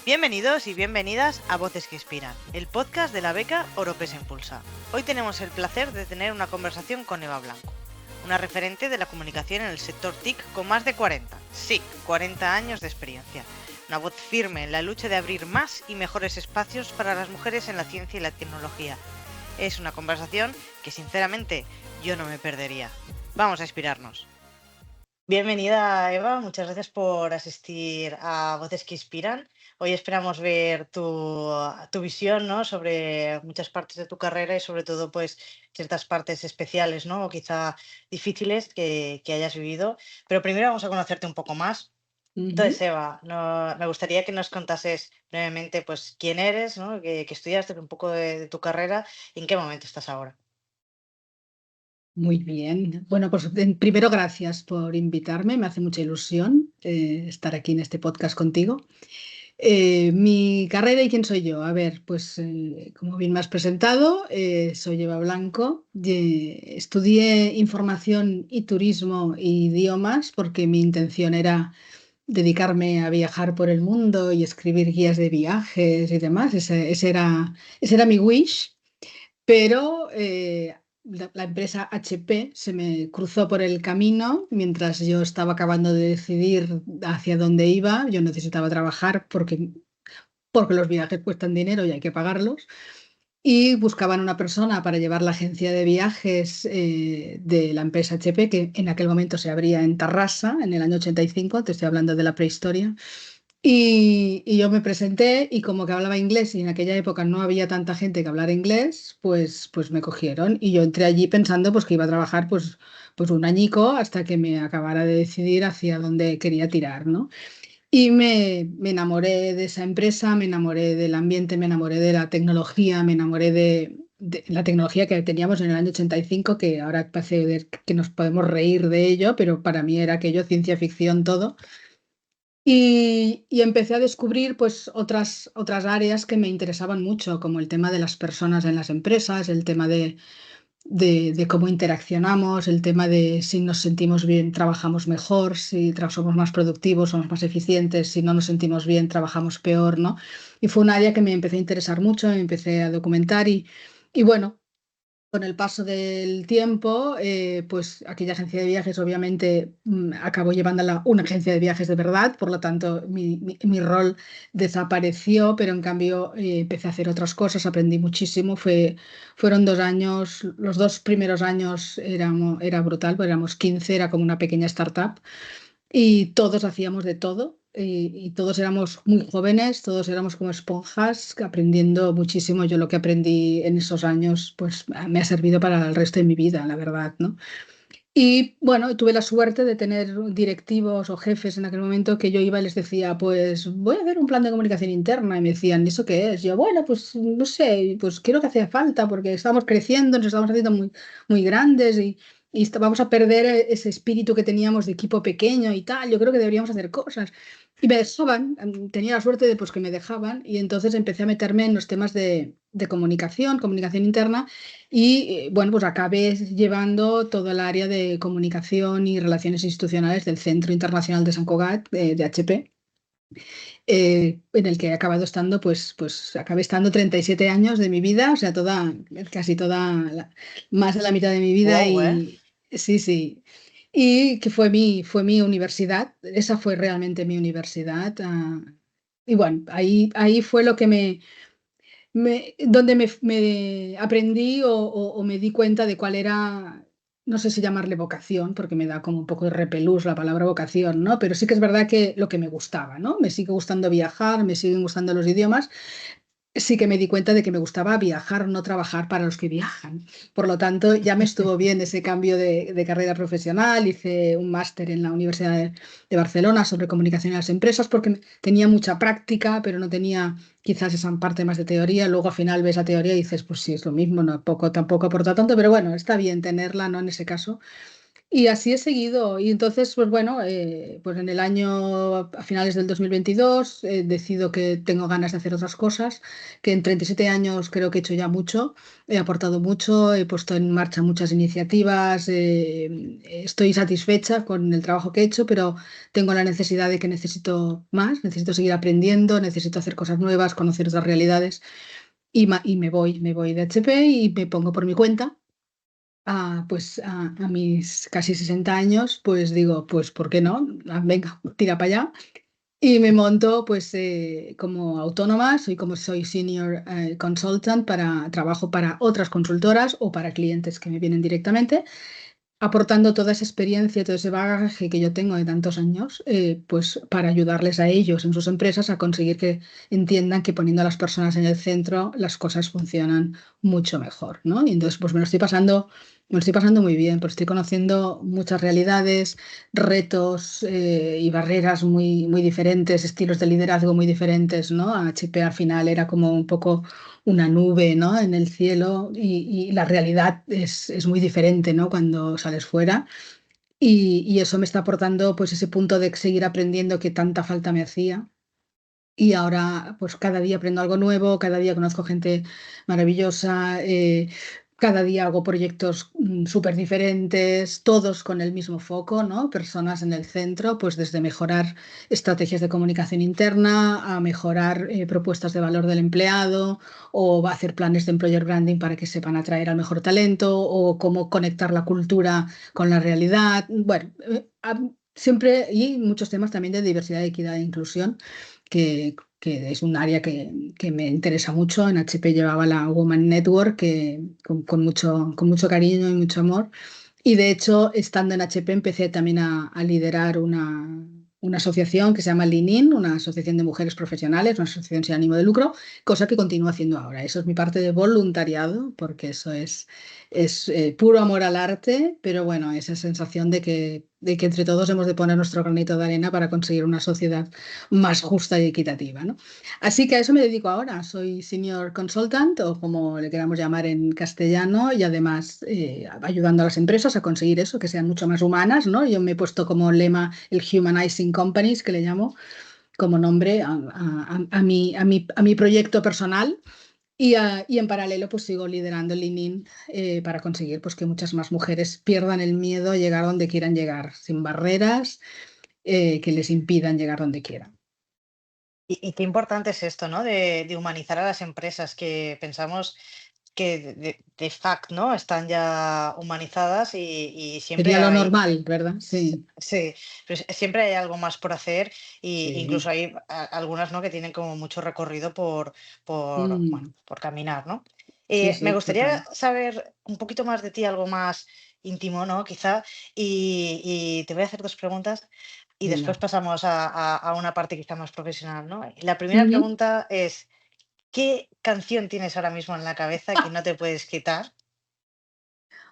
Bienvenidos y bienvenidas a Voces que Inspiran, el podcast de la beca Oropesa Impulsa. Hoy tenemos el placer de tener una conversación con Eva Blanco, una referente de la comunicación en el sector TIC con más de 40 años de experiencia. Una voz firme en la lucha de abrir más y mejores espacios para las mujeres en la ciencia y la tecnología. Es una conversación que sinceramente yo no me perdería. Vamos a inspirarnos. Bienvenida, Eva. Muchas gracias por asistir a Voces que Inspiran. Hoy esperamos ver tu visión, ¿no?, sobre muchas partes de tu carrera y sobre todo pues ciertas partes especiales, ¿no?, o quizá difíciles que hayas vivido. Pero primero vamos a conocerte un poco más. Entonces, Ujú. Eva, me gustaría que nos contases brevemente pues quién eres, ¿no?, que estudiaste, un poco de tu carrera y en qué momento estás ahora. Muy bien. Bueno, pues primero gracias por invitarme. Me hace mucha ilusión estar aquí en este podcast contigo. Mi carrera y quién soy yo. A ver, pues como bien me has presentado, soy Eva Blanco. Estudié información y turismo e idiomas porque mi intención era dedicarme a viajar por el mundo y escribir guías de viajes y demás. Ese era mi wish. Pero la empresa HP se me cruzó por el camino mientras yo estaba acabando de decidir hacia dónde iba. Yo necesitaba trabajar porque los viajes cuestan dinero y hay que pagarlos. Y buscaban una persona para llevar la agencia de viajes de la empresa HP, que en aquel momento se abría en Tarrasa, en el año 85, te estoy hablando de la prehistoria. Y yo me presenté y como que hablaba inglés y en aquella época no había tanta gente que hablara inglés, pues me cogieron y yo entré allí pensando pues que iba a trabajar pues un añico hasta que me acabara de decidir hacia dónde quería tirar, ¿no? Y me enamoré de esa empresa, me enamoré del ambiente, me enamoré de la tecnología, me enamoré de la tecnología que teníamos en el año 85, que ahora parece que nos podemos reír de ello, pero para mí era aquello ciencia ficción todo. Y empecé a descubrir pues otras áreas que me interesaban mucho, como el tema de las personas en las empresas, el tema de cómo interaccionamos, el tema de si nos sentimos bien, trabajamos mejor, si somos más productivos, somos más eficientes, si no nos sentimos bien, trabajamos peor, ¿no? Y fue un área que me empecé a interesar mucho, me empecé a documentar y bueno, con el paso del tiempo, pues aquella agencia de viajes obviamente acabó llevándola una agencia de viajes de verdad, por lo tanto mi rol desapareció, pero en cambio empecé a hacer otras cosas, aprendí muchísimo, fueron 2 años, los 2 primeros años era brutal, porque éramos 15, era como una pequeña startup y todos hacíamos de todo y todos éramos muy jóvenes, todos éramos como esponjas, aprendiendo muchísimo. Yo lo que aprendí en esos años pues me ha servido para el resto de mi vida, la verdad, ¿no? Y bueno, tuve la suerte de tener directivos o jefes en aquel momento que yo iba y les decía, pues voy a hacer un plan de comunicación interna y me decían, ¿y eso qué es? Yo, bueno, pues no sé, pues quiero que hacía falta porque estábamos creciendo, nos estábamos haciendo muy, muy grandes y vamos a perder ese espíritu que teníamos de equipo pequeño y tal. Yo creo que deberíamos hacer cosas. Y me dejaban, tenía la suerte de pues, que me dejaban y entonces empecé a meterme en los temas de comunicación interna y bueno, pues acabé llevando todo el área de comunicación y relaciones institucionales del Centro Internacional de Sant Cugat, de HP, en el que he acabado estando, pues acabé estando 37 años de mi vida, o sea, casi más de la mitad de mi vida Wow, ¿eh? y sí, sí. Y que fue mi universidad, esa fue realmente mi universidad. Y bueno, ahí fue lo que donde me aprendí o me di cuenta de cuál era, no sé si llamarle vocación, porque me da como un poco de repelús la palabra vocación, ¿no? Pero sí que es verdad que lo que me gustaba, ¿no? Me sigue gustando viajar, me siguen gustando los idiomas. Sí que me di cuenta de que me gustaba viajar, no trabajar para los que viajan. Por lo tanto, ya me estuvo bien ese cambio de carrera profesional. Hice un máster en la Universidad de Barcelona sobre comunicación en las empresas porque tenía mucha práctica, pero no tenía quizás esa parte más de teoría. Luego al final ves la teoría y dices, pues sí, es lo mismo, no, tampoco aporta tanto, pero bueno, está bien tenerla, ¿no? En ese caso. Y así he seguido. Y entonces, pues bueno, pues en el año, a finales del 2022, decido que tengo ganas de hacer otras cosas, que en 37 años creo que he hecho ya mucho, he aportado mucho, he puesto en marcha muchas iniciativas, estoy satisfecha con el trabajo que he hecho, pero tengo la necesidad de que necesito más, necesito seguir aprendiendo, necesito hacer cosas nuevas, conocer otras realidades y me voy de HP y me pongo por mi cuenta. Pues a mis casi 60 años, pues digo, pues ¿por qué no? Venga, tira para allá. Y me monto pues como autónoma, soy senior consultant trabajo para otras consultoras o para clientes que me vienen directamente aportando toda esa experiencia, todo ese bagaje que yo tengo de tantos años, pues para ayudarles a ellos en sus empresas a conseguir que entiendan que poniendo a las personas en el centro las cosas funcionan mucho mejor, ¿no? Y entonces pues me lo estoy pasando muy bien, pues estoy conociendo muchas realidades, retos y barreras muy, muy diferentes, estilos de liderazgo muy diferentes, ¿no? HP al final era como un poco una nube, ¿no? En el cielo y la realidad es muy diferente, ¿no? Cuando sales fuera y eso me está aportando pues ese punto de seguir aprendiendo que tanta falta me hacía. Y ahora, pues cada día aprendo algo nuevo, cada día conozco gente maravillosa, cada día hago proyectos súper diferentes, todos con el mismo foco, ¿no? Personas en el centro, pues desde mejorar estrategias de comunicación interna a mejorar propuestas de valor del empleado o hacer planes de employer branding para que sepan atraer al mejor talento o cómo conectar la cultura con la realidad. Bueno, siempre y muchos temas también de diversidad, equidad e inclusión que es un área que me interesa mucho. En HP llevaba la Women Network con mucho cariño y mucho amor. Y de hecho, estando en HP, empecé también a liderar una asociación que se llama Lean una asociación de mujeres profesionales, una asociación sin ánimo de lucro, cosa que continúo haciendo ahora. Eso es mi parte de voluntariado, porque eso es puro amor al arte, pero bueno, esa sensación de que entre todos hemos de poner nuestro granito de arena para conseguir una sociedad más justa y equitativa, ¿no? Así que a eso me dedico ahora. Soy senior consultant o como le queramos llamar en castellano y además ayudando a las empresas a conseguir eso, que sean mucho más humanas, ¿no? Yo me he puesto como lema el Humanizing Companies, que le llamo como nombre a mi proyecto personal. Y en paralelo, pues sigo liderando el Lean para conseguir pues, que muchas más mujeres pierdan el miedo a llegar donde quieran llegar, sin barreras que les impidan llegar donde quieran. Y qué importante es esto, ¿no? De humanizar a las empresas que pensamos que de fact, ¿no? Están ya humanizadas y siempre Sería lo hay, normal, ¿verdad? Sí, sí, pero siempre hay algo más por hacer y sí. incluso hay algunas, ¿no? Que tienen como mucho recorrido bueno, Mm, por caminar, ¿no? sí, Me sí, gustaría total. saber un poquito más de ti, algo más íntimo, ¿no? Quizá, y te voy a hacer dos preguntas y después Venga. pasamos a una parte quizá más profesional, ¿no? La primera Ujú. pregunta es, ¿qué canción tienes ahora mismo en la cabeza que no te puedes quitar?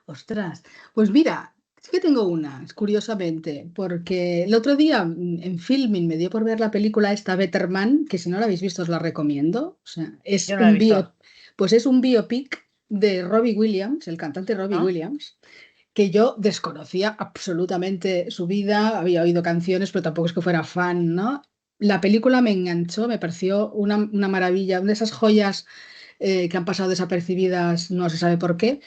Ostras, pues mira, sí que tengo una, curiosamente, porque el otro día en Filmin me dio por ver la película esta Better Man, que si no la habéis visto os la recomiendo. O sea, Yo no la he visto, pues es un biopic de Robbie Williams, el cantante Robbie ¿no? Williams, que yo desconocía absolutamente su vida, había oído canciones, pero tampoco es que fuera fan, ¿no? La película me enganchó, me pareció una maravilla, una de esas joyas que han pasado desapercibidas, no se sabe por qué.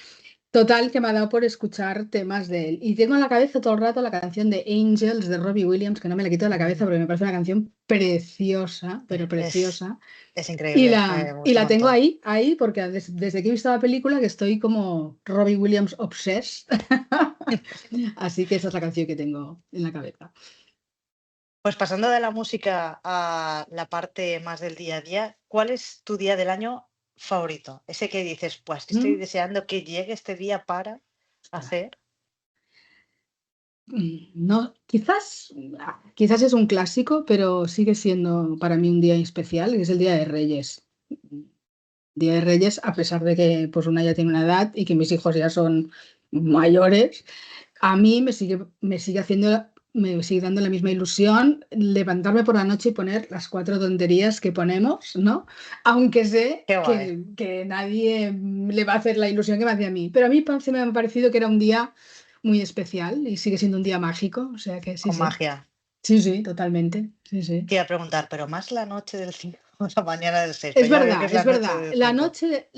Total, que me ha dado por escuchar temas de él. Y tengo en la cabeza todo el rato la canción de Angels de Robbie Williams, que no me la quito de la cabeza porque me parece una canción preciosa, pero Es, preciosa. es Y increíble, la, me y gusta un la tengo montón. ahí, porque desde que he visto la película que estoy como Robbie Williams obsessed. Así que esa es la canción que tengo en la cabeza. Pues pasando de la música a la parte más del día a día, ¿cuál es tu día del año favorito? Ese que dices, pues estoy Mm, deseando que llegue este día para ostras. hacer. No, quizás es un clásico, pero sigue siendo para mí un día especial, que es el Día de Reyes. Día de Reyes, a pesar de que pues una ya tiene una edad y que mis hijos ya son mayores, a mí me sigue dando la misma ilusión levantarme por la noche y poner las cuatro tonterías que ponemos, ¿no? Aunque sé Qué guay. que nadie le va a hacer la ilusión que me hacía a mí. Pero a mí me ha parecido que era un día muy especial y sigue siendo un día mágico, o sea que sí, con sí, magia. sí, sí, totalmente, sí, sí. Te iba a preguntar, ¿pero más la noche del 5 o la mañana del 6? Pues ya veo que es la Es noche verdad, del la 5. noche,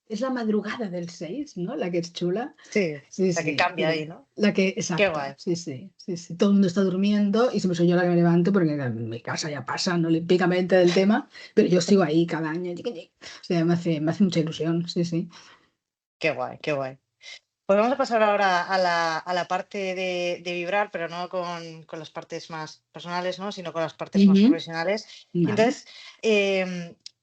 es la madrugada del 6, ¿no? La que es chula. Sí, Sí, la que sí, cambia ahí, ¿no? la que, Qué exacto, guay, sí, sí, sí, sí. Todo el mundo está durmiendo y siempre soy yo la que me levanto porque en mi casa ya pasan olímpicamente del tema, pero yo sigo ahí cada año. O sea, me hace mucha ilusión, sí, sí. qué guay, qué guay. Pues vamos a pasar ahora a la parte de vibrar, pero no con las partes más personales, ¿no? Sino con las partes más Ujú, profesionales. Y vale. entonces,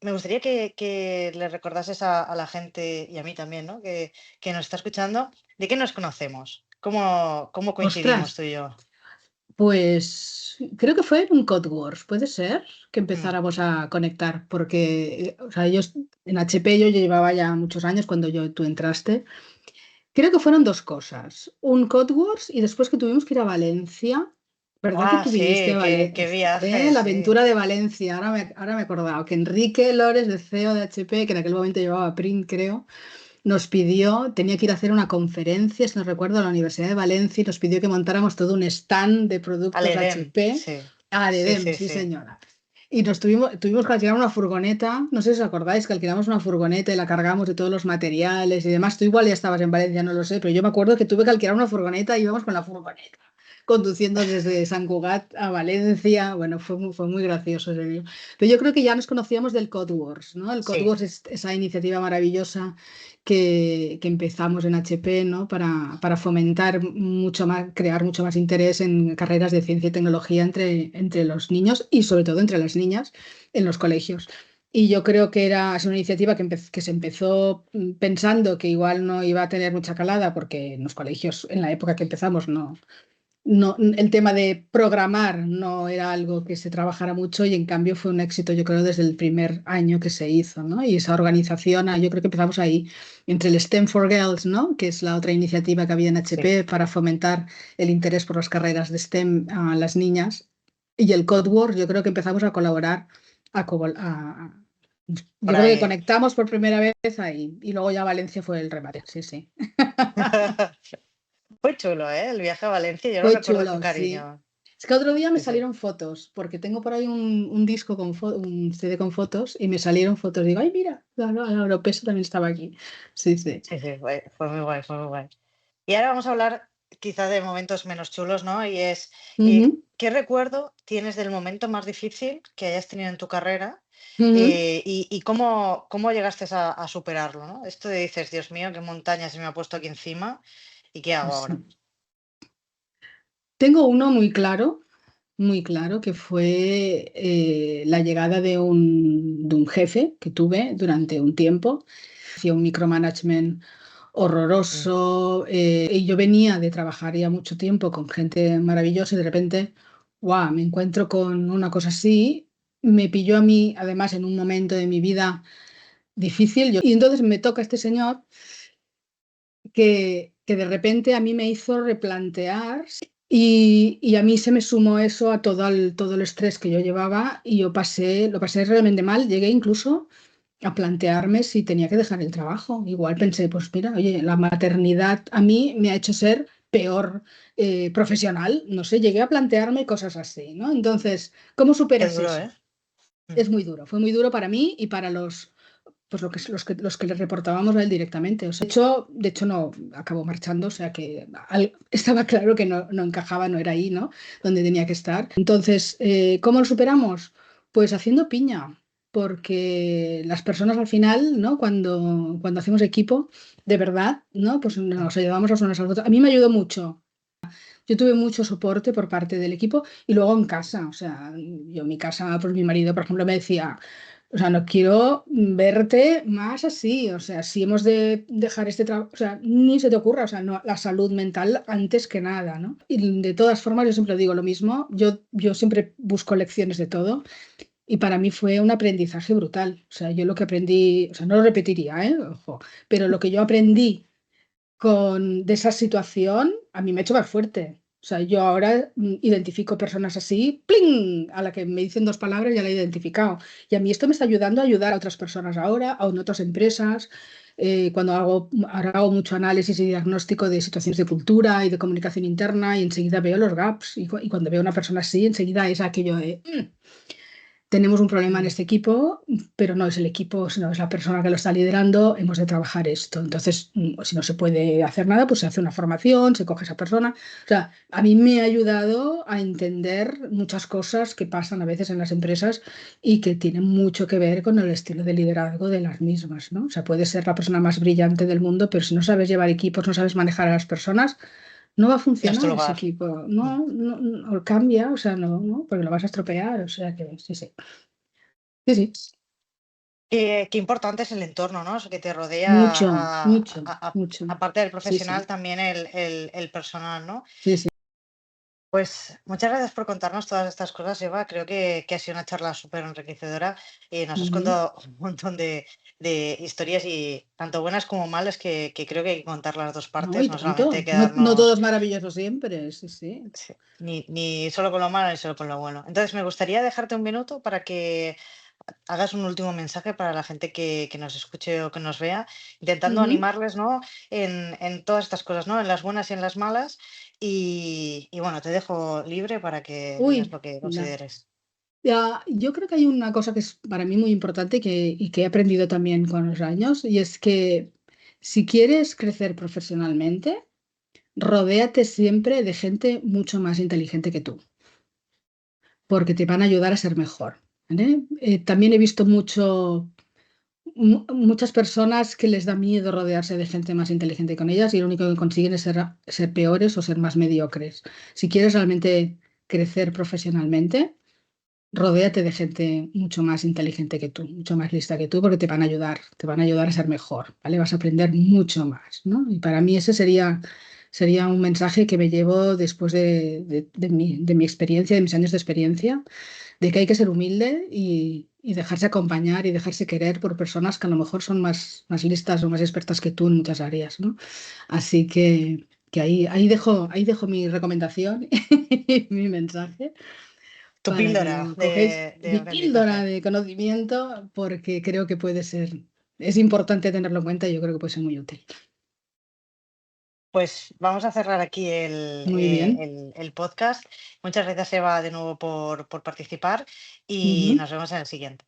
me gustaría que le recordases a la gente y a mí también, ¿no? Que nos está escuchando, de qué nos conocemos, cómo Ostras, coincidimos tú y yo. pues creo que fue en un Code Wars, puede ser que Mm, empezáramos a conectar, porque, o sea, en HP yo llevaba ya muchos años cuando tú entraste. Creo que fueron dos cosas, un Code Wars y después que tuvimos que ir a Valencia, ¿verdad que Ah, tú viniste sí, a qué Valencia? viaje, La sí. aventura de Valencia, ahora me he acordado que Enrique Lores, de CEO de HP, que en aquel momento llevaba Print, creo, nos pidió, tenía que ir a hacer una conferencia, si no recuerdo, a la Universidad de Valencia y nos pidió que montáramos todo un stand de Al productos Edén, HP. sí. Ah, de Sí, DEM, sí, sí, sí. señora. Y tuvimos que alquilar una furgoneta, no sé si os acordáis que alquilamos una furgoneta y la cargamos de todos los materiales y demás. Tú igual ya estabas en Valencia, no lo sé, pero yo me acuerdo que tuve que alquilar una furgoneta y íbamos con la furgoneta, conduciendo desde San Cugat a Valencia. Bueno, fue muy gracioso ese día. Pero yo creo que ya nos conocíamos del Code Wars, ¿no? El Code Sí, Wars es esa iniciativa maravillosa que empezamos en HP, ¿no? Para fomentar mucho más, crear mucho más interés en carreras de ciencia y tecnología entre los niños y sobre todo entre las niñas en los colegios. Y yo creo que es una iniciativa que se empezó pensando que igual no iba a tener mucha calada porque en los colegios, en la época que empezamos, no, el tema de programar no era algo que se trabajara mucho y en cambio fue un éxito, yo creo, desde el primer año que se hizo, ¿no? Y esa organización, yo creo que empezamos ahí, entre el STEM for Girls, ¿no? Que es la otra iniciativa que había en sí, HP para fomentar el interés por las carreras de STEM a las niñas, y el Code Wars, yo creo que empezamos a colaborar, a, co- a- por yo creo que ahí. conectamos por primera vez ahí, y luego ya Valencia fue el remate, sí, sí. Fue chulo, ¿eh? El viaje a Valencia, yo lo Fue recuerdo con chulo, sí. cariño. Es que otro día me Sí, sí. salieron fotos, porque tengo por ahí un disco un CD con fotos y me salieron fotos. Digo, ay, mira, la Europesa también estaba aquí. Sí, sí. Sí, sí, fue muy guay, fue muy guay. Y ahora vamos a hablar quizá de momentos menos chulos, ¿no? Y es, Ujú, ¿qué recuerdo tienes del momento más difícil que hayas tenido en tu carrera? ujú. Y cómo llegaste a superarlo, ¿no? Esto de dices, Dios mío, qué montaña se me ha puesto aquí encima y qué hago Pues ahora. sí. Tengo uno muy claro, que fue la llegada de un jefe que tuve durante un tiempo. Hacía un micromanagement Mm. horroroso. Y yo venía de trabajar ya mucho tiempo con gente maravillosa y de repente, ¡guau!, me encuentro con una cosa así. Me pilló a mí, además, en un momento de mi vida difícil. Y entonces me toca este señor que de repente a mí me hizo replantear y a mí se me sumó eso a todo el estrés que yo llevaba y lo pasé realmente mal. Llegué incluso a plantearme si tenía que dejar el trabajo. Igual pensé, pues mira, oye, la maternidad a mí me ha hecho ser peor profesional. No sé, llegué a plantearme cosas así, ¿no? Entonces, ¿cómo Qué superas duro, eso? ¿eh? Mm. Es muy duro, fue muy duro para mí y para los que le reportábamos a él directamente. O sea, de hecho no acabó marchando, o sea que estaba claro que no encajaba, no era ahí, ¿no? Donde tenía que estar. Entonces, ¿cómo lo superamos? Pues haciendo piña, porque las personas al final, ¿no? Cuando hacemos equipo, de verdad, ¿no? Pues Mm. nos ayudamos las unas a las otras. A mí me ayudó mucho. Yo tuve mucho soporte por parte del equipo y luego en casa, o sea, yo en mi casa, pues mi marido, por ejemplo, me decía, o sea, no quiero verte más así, o sea, si hemos de dejar este trabajo, o sea, ni se te ocurra, o sea, no, la salud mental antes que nada, ¿no? Y de todas formas, yo siempre digo lo mismo, yo siempre busco lecciones de todo y para mí fue un aprendizaje brutal, o sea, yo lo que aprendí, o sea, no lo repetiría, ¿eh? Ojo, pero lo que yo aprendí de esa situación, a mí me ha hecho más fuerte. O sea, yo ahora identifico personas así, ¡pling! A la que me dicen dos palabras ya la he identificado. Y a mí esto me está ayudando a ayudar a otras personas ahora, a en otras empresas. cuando ahora hago mucho análisis y diagnóstico de situaciones de cultura y de comunicación interna y enseguida veo los gaps y cuando veo a una persona así, enseguida es aquello de... tenemos un problema en Mm. este equipo, pero no es el equipo, sino es la persona que lo está liderando, hemos de trabajar esto. Entonces, si no se puede hacer nada, pues se hace una formación, se coge a esa persona. O sea, a mí me ha ayudado a entender muchas cosas que pasan a veces en las empresas y que tienen mucho que ver con el estilo de liderazgo de las mismas, ¿no? O sea, puedes ser la persona más brillante del mundo, pero si no sabes llevar equipos, no sabes manejar a las personas, no va a No es tu funcionar ese lugar. equipo. Mm. O cambia, o sea, no, porque lo vas a estropear. O sea que sí, sí. Sí, sí. Qué importante es el entorno, ¿no? Eso que te rodea, Mucho, mucho, mucho. aparte del Sí, profesional, sí, también el personal, ¿no? sí, sí. Pues muchas gracias por contarnos todas estas cosas, Eva. Creo que ha sido una charla súper enriquecedora y nos has Ujú. contado un montón de historias y tanto buenas como malas que creo que hay que contar las dos No, partes, y no solamente tanto. No todo quedarnos es maravilloso siempre, sí, sí. sí, ni solo con lo malo ni solo con lo bueno. Entonces, me gustaría dejarte un minuto para que hagas un último mensaje para la gente que nos escuche o que nos vea, intentando Ujú. animarles, ¿no? En todas estas cosas, ¿no? En las buenas y en las malas. Y bueno, te dejo libre para que digas Uy, lo que ya. consideres. Ya, yo creo que hay una cosa que es para mí muy importante y que he aprendido también con los años, y es que si quieres crecer profesionalmente, rodéate siempre de gente mucho más inteligente que tú, porque te van a ayudar a ser mejor. ¿Vale? También he visto muchas personas que les da miedo rodearse de gente más inteligente con ellas y lo único que consiguen es ser peores o ser más mediocres. Si quieres realmente crecer profesionalmente, rodéate de gente mucho más inteligente que tú, mucho más lista que tú, porque te van a ayudar a ser mejor, ¿vale? Vas a aprender mucho más, ¿no? Y para mí ese sería un mensaje que me llevo después de mi experiencia, de mis años de experiencia, de que hay que ser humilde y dejarse acompañar y dejarse querer por personas que a lo mejor son más listas o más expertas que tú en muchas áreas, ¿no? Así que ahí dejo mi recomendación y mi mensaje Tu para que píldora lo de, cogéis, de mi aprendizaje. píldora de conocimiento, porque creo que es importante tenerlo en cuenta y yo creo que puede ser muy útil. Pues vamos a cerrar aquí el, Muy eh, bien. el, el podcast. Muchas gracias, Eva, de nuevo por participar y Ujú. nos vemos en el siguiente.